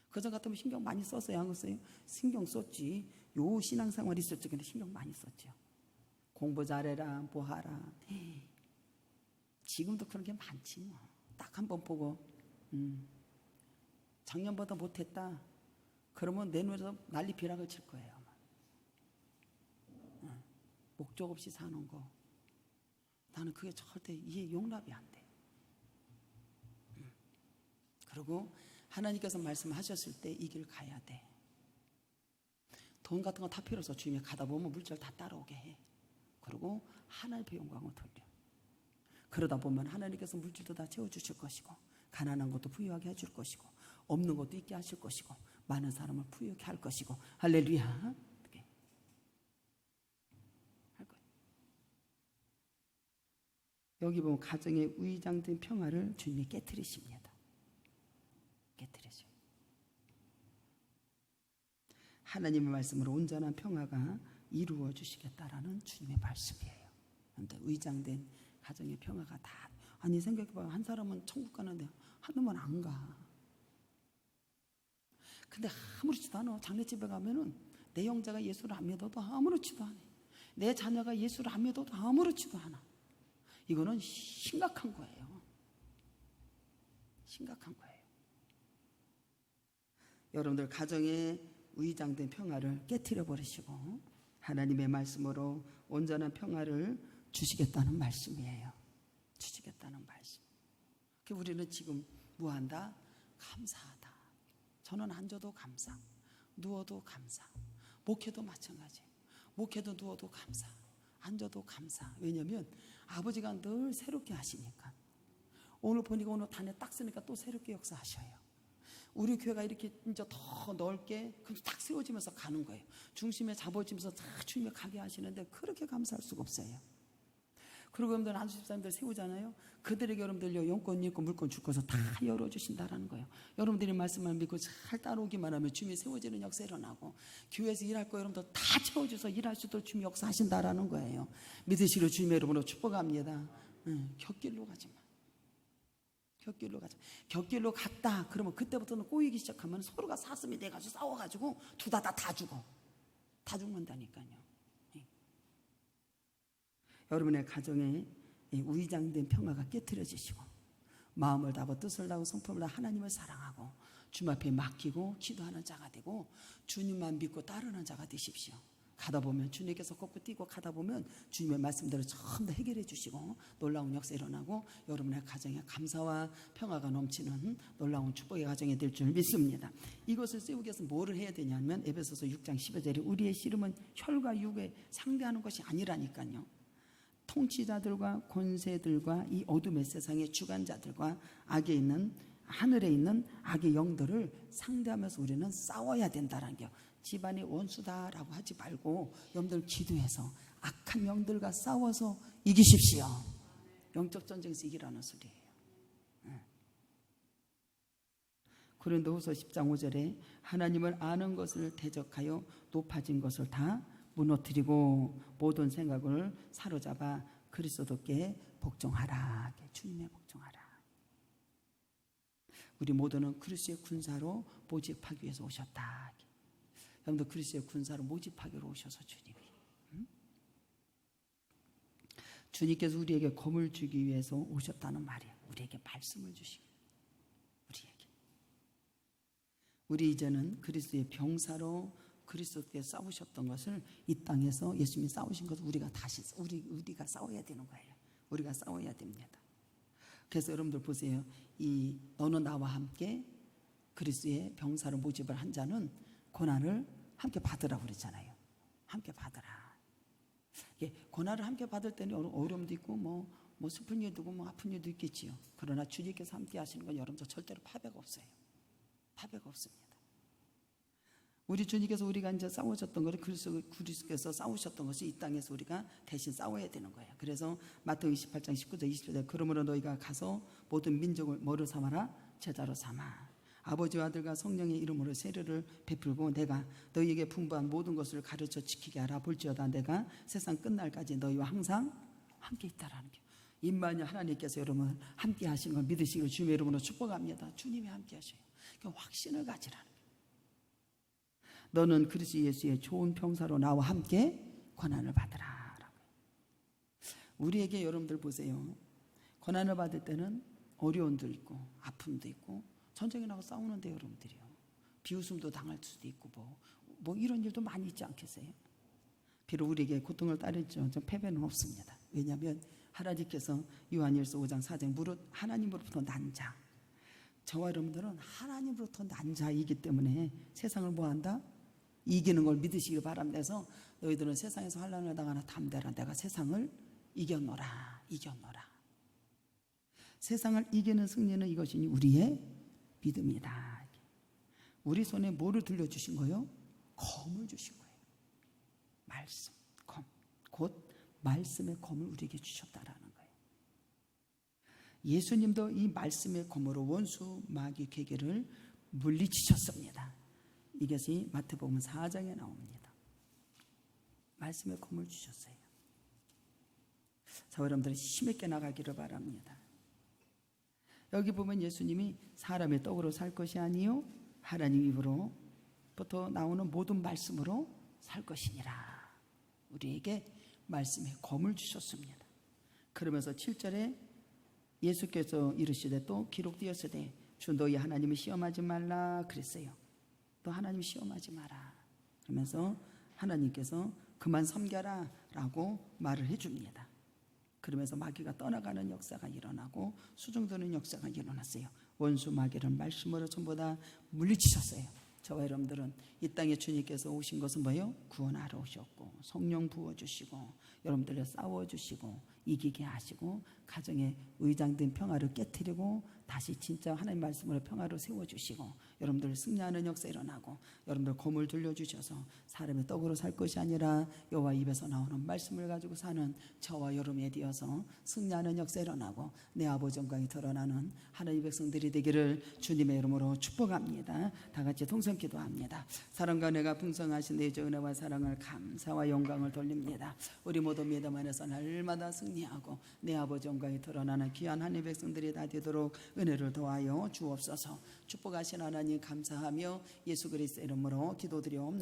그전 같으면 신경 많이 썼어요, 안 썼어요? 신경 썼지. 요 신앙생활 있을 적에는 신경 많이 썼죠. 공부 잘해라, 뭐 하라. 지금도 그런 게 많지 뭐. 딱 한 번 보고 작년보다 못했다 그러면 내 눈에서 난리 비락을 칠 거예요. 목적 없이 사는 거, 나는 그게 절대 이해 용납이 안 돼. 그리고 하나님께서 말씀하셨을 때 이 길 가야 돼. 돈 같은 거 다 필요 없어. 주님이 가다 보면 물질 다 따라오게 해. 그리고 하나님의 영광을 돌려. 그러다 보면 하나님께서 물질도 다 채워주실 것이고, 가난한 것도 부유하게 해줄 것이고, 없는 것도 있게 하실 것이고, 많은 사람을 부유하게 할 것이고. 할렐루야. 할 거예요. 여기 보면 가정의 위장된 평화를 주님이 깨트리십니다. 깨트리죠. 하나님의 말씀으로 온전한 평화가 이루어 주시겠다라는 주님의 말씀이에요. 그런데 위장된 가정의 평화가 다, 아니 생각해봐요. 한 사람은 천국 가는데 한 놈은 안 가. 근데 아무렇지도 않아. 장례집에 가면은 내 형제가 예수를 안 믿어도 아무렇지도 않아. 내 자녀가 예수를 안 믿어도 아무렇지도 않아. 이거는 심각한 거예요. 심각한 거예요. 여러분들 가정에 위장된 평화를 깨트려 버리시고 하나님의 말씀으로 온전한 평화를 주시겠다는 말씀이에요. 주시겠다는 말씀. 우리는 지금 뭐한다? 감사하다. 저는 앉아도 감사, 누워도 감사, 목회도 마찬가지. 목회도 누워도 감사, 앉아도 감사. 왜냐하면 아버지가 늘 새롭게 하시니까. 오늘 보니까 오늘 단에 딱 쓰니까 또 새롭게 역사하셔요. 우리 교회가 이렇게 이제 더 넓게 딱 세워지면서 가는 거예요. 중심에 잡아지면서 다 주님이 가게 하시는데 그렇게 감사할 수가 없어요. 그리고 여러분들 안수집사님들 세우잖아요. 그들에게 여러분들요 용건 있고 물건 줄 것을 다 열어주신다라는 거예요. 여러분들이 말씀을 믿고 잘 따라오기만 하면 주님이 세워지는 역사 일어나고, 교회에서 일할 거 여러분들 다 채워줘서 일할 수 있도록 주님이 역사하신다라는 거예요. 믿으시려 주님의 이름으로 축복합니다. 곁길로 가지 마. 곁길로 가자. 곁길로 갔다 그러면 그때부터는 꼬이기 시작하면 서로가 사슴이 돼가지고 싸워가지고 다 죽어. 다 죽는다니까요. 여러분의 가정에 위장된 평화가 깨트려지시고, 마음을 다하고 뜻을 다하고 성품을 다하고 하나님을 사랑하고 주님 앞에 맡기고 기도하는 자가 되고 주님만 믿고 따르는 자가 되십시오. 가다 보면 주님께서 걷고 뛰고 가다 보면 주님의 말씀대로 전부 다 해결해 주시고 놀라운 역사 일어나고 여러분의 가정에 감사와 평화가 넘치는 놀라운 축복의 가정이 될 줄 믿습니다. 이것을 세우기 위해서 뭐를 해야 되냐면 에베소서 6장 12절에 우리의 씨름은 혈과 육에 상대하는 것이 아니라니까요. 통치자들과 권세들과 이 어둠의 세상의 주관자들과 악에 있는 하늘에 있는 악의 영들을 상대하면서 우리는 싸워야 된다는 게, 집안의 원수다라고 하지 말고 여러분들 기도해서 악한 영들과 싸워서 이기십시오. 영적 전쟁에서 이기라는 소리예요. 고린도후서 10장 5절에 하나님을 아는 것을 대적하여 높아진 것을 다 무너뜨리고 모든 생각을 사로잡아 그리스도께 복종하라. 주님의 복종하라. 우리 모두는 그리스도의 군사로 모집하기 위해서 오셨다. 여러분들 그리스도의 군사로 모집하기로 오셔서 주님께서 우리에게 검을 주기 위해서 오셨다는 말이에요. 우리에게 말씀을 주시고 우리 이제는 그리스도의 병사로 그리스도께 싸우셨던 것을 이 땅에서 예수님이 싸우신 것을 우리가 다시 우리가 싸워야 되는 거예요. 우리가 싸워야 됩니다. 그래서 여러분들 보세요. 이 너는 나와 함께 그리스도의 병사로 모집을 한 자는 고난을 함께 받으라고 그랬잖아요. 함께 받으라. 예, 고난을 함께 받을 때는 어려움도 있고 뭐 슬픈 일도 있고 뭐 아픈 일도 있겠지요. 그러나 주님께서 함께 하시는 건 여러분들 절대로 파배가 없어요. 파배가 없습니다. 우리 주님께서 우리가 이제 싸우셨던 것을 그리스도께서 싸우셨던 것이 이 땅에서 우리가 대신 싸워야 되는 거예요. 그래서 마태복음 28장 19절 20절 그러므로 너희가 가서 모든 민족을 뭐로 삼아라? 제자로 삼아 아버지와 아들과 성령의 이름으로 세례를 베풀고 내가 너희에게 분부한 모든 것을 가르쳐 지키게 하라. 볼지어다 내가 세상 끝날까지 너희와 항상 함께 있다라는 게 임마누엘 하나님께서 여러분 함께 하시는 걸 믿으시기를 주님의 이름으로 축복합니다. 주님이 함께 하셔요. 그러니까 확신을 가지라는 거예요. 너는 그리스도 예수의 좋은 평사로 나와 함께 고난을 받으라. 우리에게 여러분들 보세요. 고난을 받을 때는 어려움도 있고 아픔도 있고 전쟁에 나가 싸우는데 여러분들이요. 비웃음도 당할 수도 있고 뭐 이런 일도 많이 있지 않겠어요? 비록 우리에게 고통을 따르죠. 패배는 없습니다. 왜냐하면 하나님께서 요한일서 5장 4장 무릇 하나님으로부터 난 자. 저와 여러분들은 하나님으로부터 난 자이기 때문에 세상을 뭐한다? 이기는 걸 믿으시길 바랍니다. 그래서 너희들은 세상에서 환난을 당하나 담대라. 내가 세상을 이겼노라. 세상을 이기는 승리는 이것이니 우리의 믿음이다. 우리 손에 뭐를 들려주신 거예요? 검을 주신 거예요. 말씀, 검. 곧 말씀의 검을 우리에게 주셨다라는 거예요. 예수님도 이 말씀의 검으로 원수 마귀 괴계를 물리치셨습니다. 이것이 마태복음 4장에 나옵니다. 말씀의 검을 주셨어요. 자, 여러분들이 힘있게 나가기를 바랍니다. 여기 보면 예수님이 사람의 떡으로 살 것이 아니요 하나님 입으로부터 나오는 모든 말씀으로 살 것이니라. 우리에게 말씀의 검을 주셨습니다. 그러면서 7절에 예수께서 이르시되 또 기록되었으되 주 너희 하나님을 시험하지 말라 그랬어요. 또 하나님 시험하지 마라. 그러면서 하나님께서 그만 섬겨라 라고 말을 해줍니다. 그러면서 마귀가 떠나가는 역사가 일어나고 수종드는 역사가 일어났어요. 원수 마귀를 말씀으로 전부 다 물리치셨어요. 저와 여러분들은 이 땅에 주님께서 오신 것은 뭐예요? 구원하러 오셨고 성령 부어주시고 여러분들을 싸워주시고 이기게 하시고 가정에 의장된 평화를 깨트리고 다시 진짜 하나님 말씀으로 평화로 세워주시고 여러분들 승리하는 역사 일어나고 여러분들 검을 들려주셔서 사람의 떡으로 살 것이 아니라 여호와 입에서 나오는 말씀을 가지고 사는 저와 여러분에 되어서 승리하는 역사 일어나고 내 아버지 영광이 드러나는 하나님의 백성들이 되기를 주님의 이름으로 축복합니다. 다 같이 동성 기도합니다. 사랑과 내가 풍성하신 내 주 은혜와 사랑을 감사와 영광을 돌립니다. 우리 모두 믿음 안에서 날마다 승리하고 내 아버지 영광이 드러나는 귀한 하나님의 백성들이 다 되도록 은혜를 더하여 주옵소서. 축복하신 하나님 감사하며 예수 그리스도의 이름으로 기도드리옵나이다.